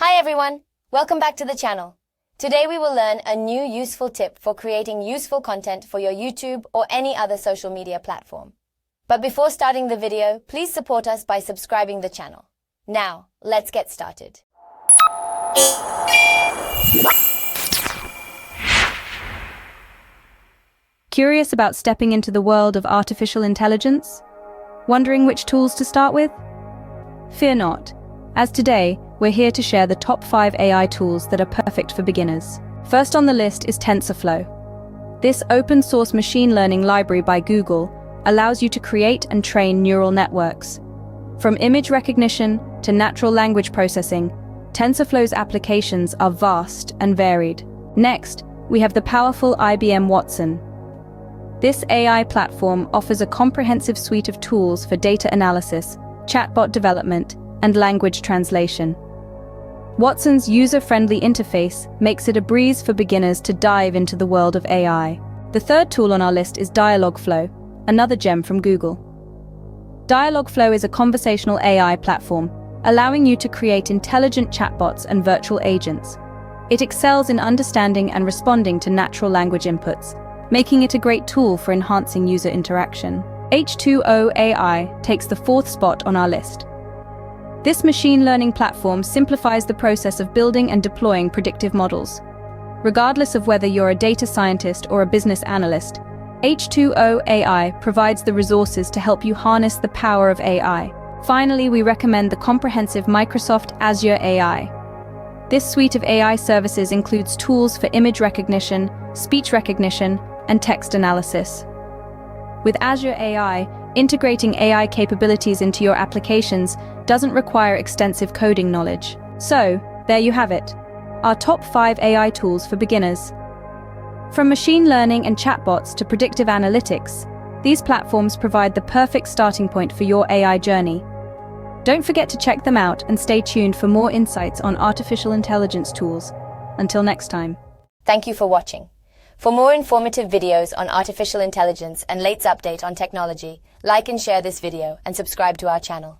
Hi everyone, welcome back to the channel. Today we will learn a new useful tip for creating useful content for your YouTube or any other social media platform. But before starting the video, please support us by subscribing the channel. Now, let's get started. Curious about stepping into the world of artificial intelligence? Wondering which tools to start with? Fear not, as today, we're here to share the top 5 AI tools that are perfect for beginners. First on the list is TensorFlow. This open-source machine learning library by Google allows you to create and train neural networks. From image recognition to natural language processing, TensorFlow's applications are vast and varied. Next, we have the powerful IBM Watson. This AI platform offers a comprehensive suite of tools for data analysis, chatbot development, and language translation. Watson's user-friendly interface makes it a breeze for beginners to dive into the world of AI. The third tool on our list is Dialogflow, another gem from Google. Dialogflow is a conversational AI platform, allowing you to create intelligent chatbots and virtual agents. It excels in understanding and responding to natural language inputs, making it a great tool for enhancing user interaction. H2O AI takes the 4th spot on our list. This machine learning platform simplifies the process of building and deploying predictive models. Regardless of whether you're a data scientist or a business analyst, H2O AI provides the resources to help you harness the power of AI. Finally, we recommend the comprehensive Microsoft Azure AI. This suite of AI services includes tools for image recognition, speech recognition, and text analysis. With Azure AI, integrating AI capabilities into your applications doesn't require extensive coding knowledge. So, there you have it, our top 5 AI tools for beginners. From machine learning and chatbots to predictive analytics, these platforms provide the perfect starting point for your AI journey. Don't forget to check them out and stay tuned for more insights on artificial intelligence tools. Until next time. Thank you for watching. For more informative videos on artificial intelligence and latest update on technology, like and share this video and subscribe to our channel.